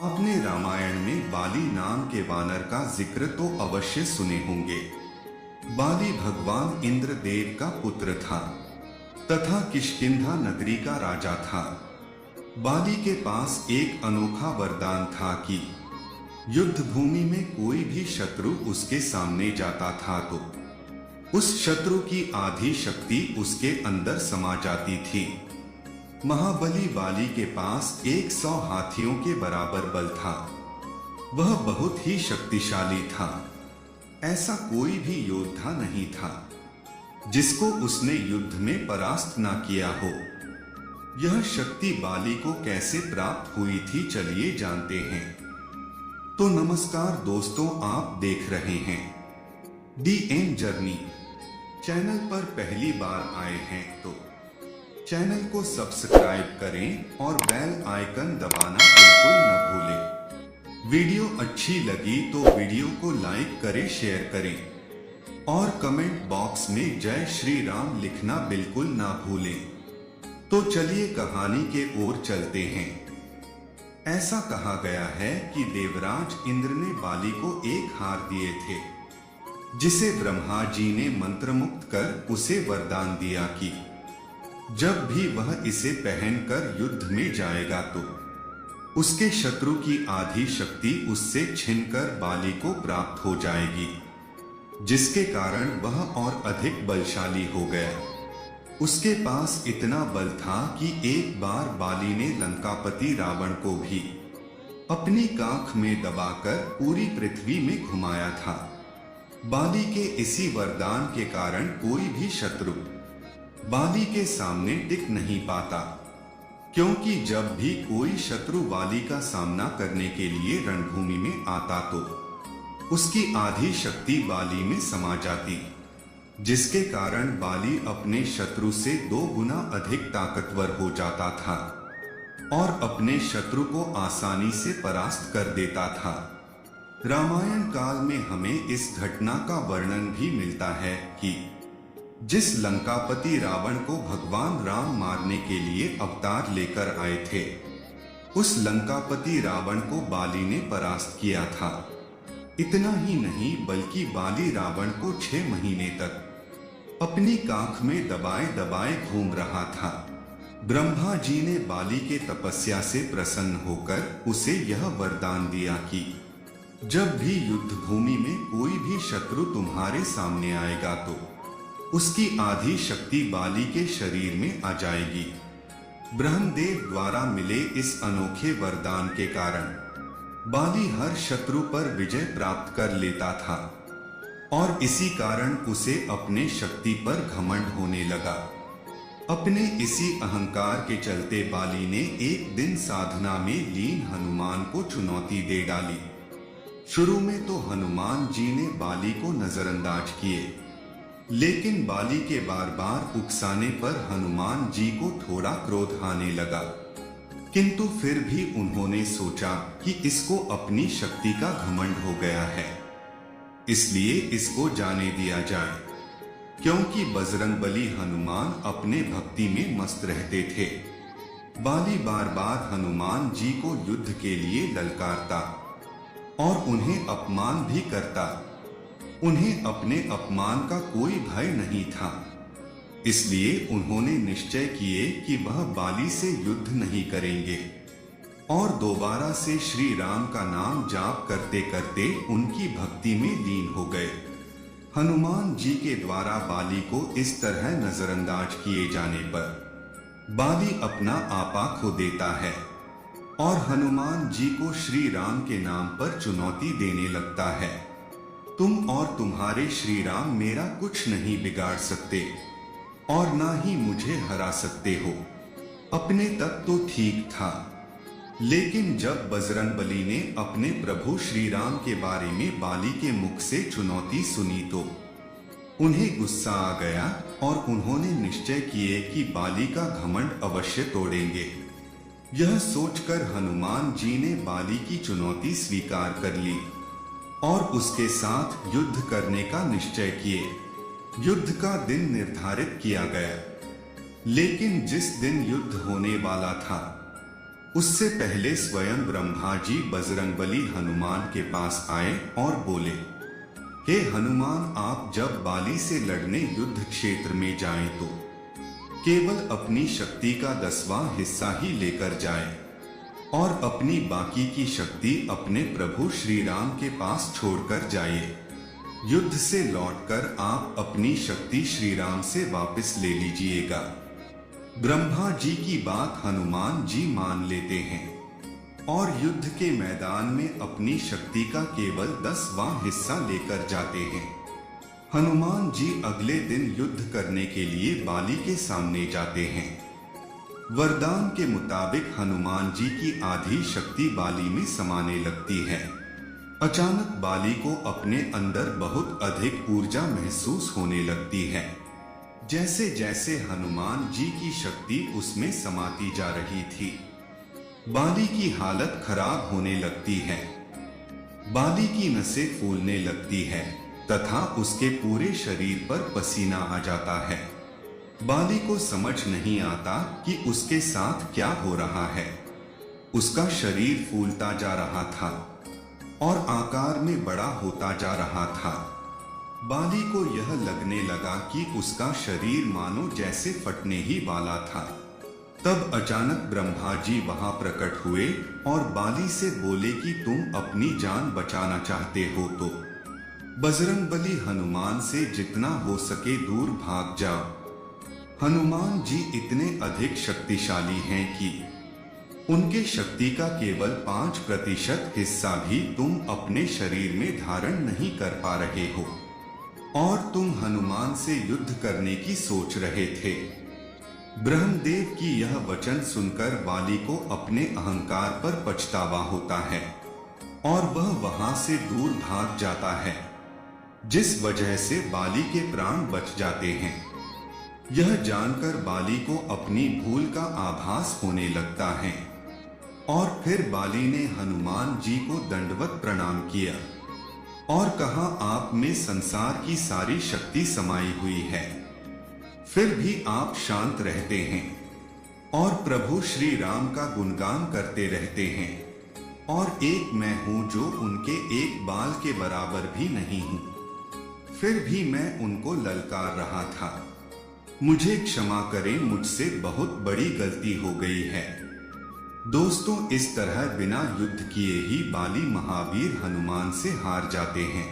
आपने रामायण में बाली नाम के वानर का जिक्र तो अवश्य सुने होंगे। बाली भगवान इंद्रदेव का पुत्र था तथा किष्किंधा नगरी का राजा था। बाली के पास एक अनोखा वरदान था कि युद्ध भूमि में कोई भी शत्रु उसके सामने जाता था तो उस शत्रु की आधी शक्ति उसके अंदर समा जाती थी। महाबली बाली के पास 100 हाथियों के बराबर बल था। वह बहुत ही शक्तिशाली था। ऐसा कोई भी योद्धा नहीं था जिसको उसने युद्ध में परास्त ना किया हो। यह शक्ति बाली को कैसे प्राप्त हुई थी, चलिए जानते हैं। तो नमस्कार दोस्तों, आप देख रहे हैं DM जर्नी। चैनल पर पहली बार आए हैं तो चैनल को सब्सक्राइब करें और बेल आइकन दबाना बिल्कुल न भूलें। वीडियो अच्छी लगी तो वीडियो को लाइक करें, शेयर करें और कमेंट बॉक्स में जय श्री राम लिखना बिल्कुल ना भूलें। तो चलिए कहानी के ओर चलते हैं। ऐसा कहा गया है कि देवराज इंद्र ने बाली को एक हार दिए थे, जिसे ब्रह्मा जी ने मंत्रमुक्त कर उसे वरदान दिया कि जब भी वह इसे पहनकर युद्ध में जाएगा तो उसके शत्रु की आधी शक्ति उससे छीनकर बाली को प्राप्त हो जाएगी, जिसके कारण वह और अधिक बलशाली हो गया। उसके पास इतना बल था कि एक बार बाली ने लंकापति रावण को भी अपनी काख में दबाकर पूरी पृथ्वी में घुमाया था। बाली के इसी वरदान के कारण कोई भी शत्रु बाली के सामने टिक नहीं पाता, क्योंकि जब भी कोई शत्रु बाली का सामना करने के लिए रणभूमि में आता तो उसकी आधी शक्ति बाली में समा जाती, जिसके कारण बाली अपने शत्रु से 2 गुना अधिक ताकतवर हो जाता था और अपने शत्रु को आसानी से परास्त कर देता था। रामायण काल में हमें इस घटना का वर्णन भी मिलता है कि जिस लंकापति रावण को भगवान राम मारने के लिए अवतार लेकर आए थे, उस लंकापति रावण को बाली ने परास्त किया था। इतना ही नहीं बल्कि बाली रावण को 6 महीने तक अपनी काख में दबाए दबाए घूम रहा था। ब्रह्मा जी ने बाली के तपस्या से प्रसन्न होकर उसे यह वरदान दिया कि जब भी युद्ध भूमि में कोई भी शत्रु तुम्हारे सामने आएगा तो उसकी आधी शक्ति बाली के शरीर में आ जाएगी। ब्रह्मदेव द्वारा मिले इस अनोखे वरदान के कारण बाली हर शत्रु पर विजय प्राप्त कर लेता था और इसी कारण उसे अपने शक्ति पर घमंड होने लगा। अपने इसी अहंकार के चलते बाली ने एक दिन साधना में लीन हनुमान को चुनौती दे डाली। शुरू में तो हनुमान जी ने बाली को नजरअंदाज किए, लेकिन बाली के बार बार उकसाने पर हनुमान जी को थोड़ा क्रोध आने लगा। किंतु फिर भी उन्होंने सोचा कि इसको अपनी शक्ति का घमंड हो गया है, इसलिए इसको जाने दिया जाए, क्योंकि बजरंगबली हनुमान अपने भक्ति में मस्त रहते थे। बाली बार बार हनुमान जी को युद्ध के लिए ललकारता और उन्हें अपमान भी करता। उन्हें अपने अपमान का कोई भय नहीं था, इसलिए उन्होंने निश्चय किए कि वह बाली से युद्ध नहीं करेंगे और दोबारा से श्री राम का नाम जाप करते करते उनकी भक्ति में लीन हो गए। हनुमान जी के द्वारा बाली को इस तरह नजरअंदाज किए जाने पर बाली अपना आपा खो देता है और हनुमान जी को श्री राम के नाम पर चुनौती देने लगता है। तुम और तुम्हारे श्री राम मेरा कुछ नहीं बिगाड़ सकते और ना ही मुझे हरा सकते हो। अपने तक तो ठीक था, लेकिन जब बजरंगबली ने अपने प्रभु श्री राम के बारे में बाली के मुख से चुनौती सुनी तो उन्हें गुस्सा आ गया और उन्होंने निश्चय किए कि बाली का घमंड अवश्य तोड़ेंगे। यह सोचकर हनुमान जी ने बाली की चुनौती स्वीकार कर ली और उसके साथ युद्ध करने का निश्चय किए। युद्ध का दिन निर्धारित किया गया, लेकिन जिस दिन युद्ध होने वाला था उससे पहले स्वयं ब्रह्मा जी बजरंगबली हनुमान के पास आए और बोले, हे हनुमान, आप जब बाली से लड़ने युद्ध क्षेत्र में जाएं तो केवल अपनी शक्ति का 10वां हिस्सा ही लेकर जाएं और अपनी बाकी की शक्ति अपने प्रभु श्री राम के पास छोड़कर जाइए। युद्ध से लौटकर आप अपनी शक्ति श्री राम से वापस ले लीजिएगा। ब्रह्मा जी की बात हनुमान जी मान लेते हैं और युद्ध के मैदान में अपनी शक्ति का केवल 10वां हिस्सा लेकर जाते हैं। हनुमान जी अगले दिन युद्ध करने के लिए बाली के सामने जाते हैं। वरदान के मुताबिक हनुमान जी की आधी शक्ति बाली में समाने लगती है। अचानक बाली को अपने अंदर बहुत अधिक ऊर्जा महसूस होने लगती है। जैसे जैसे हनुमान जी की शक्ति उसमें समाती जा रही थी, बाली की हालत खराब होने लगती है। बाली की नसें फूलने लगती है तथा उसके पूरे शरीर पर पसीना आ जाता है। बाली को समझ नहीं आता कि उसके साथ क्या हो रहा है। उसका शरीर फूलता जा रहा था और आकार में बड़ा होता जा रहा था। बाली को यह लगने लगा कि उसका शरीर मानो जैसे फटने ही वाला था। तब अचानक ब्रह्मा जी वहां प्रकट हुए और बाली से बोले कि तुम अपनी जान बचाना चाहते हो तो बजरंगबली हनुमान से जितना हो सके दूर भाग जाओ। हनुमान जी इतने अधिक शक्तिशाली हैं कि उनके शक्ति का केवल 5% हिस्सा भी तुम अपने शरीर में धारण नहीं कर पा रहे हो और तुम हनुमान से युद्ध करने की सोच रहे थे। ब्रह्मदेव की यह वचन सुनकर बाली को अपने अहंकार पर पछतावा होता है और वह वहां से दूर भाग जाता है, जिस वजह से बाली के प्राण बच जाते हैं। यह जानकर बाली को अपनी भूल का आभास होने लगता है और फिर बाली ने हनुमान जी को दंडवत प्रणाम किया और कहा, आप में संसार की सारी शक्ति समाई हुई है, फिर भी आप शांत रहते हैं और प्रभु श्री राम का गुणगान करते रहते हैं और एक मैं हूं जो उनके एक बाल के बराबर भी नहीं हूं, फिर भी मैं उनको ललकार रहा था। मुझे क्षमा करें, मुझसे बहुत बड़ी गलती हो गई है। दोस्तों, इस तरह बिना युद्ध किए ही बाली महावीर हनुमान से हार जाते हैं।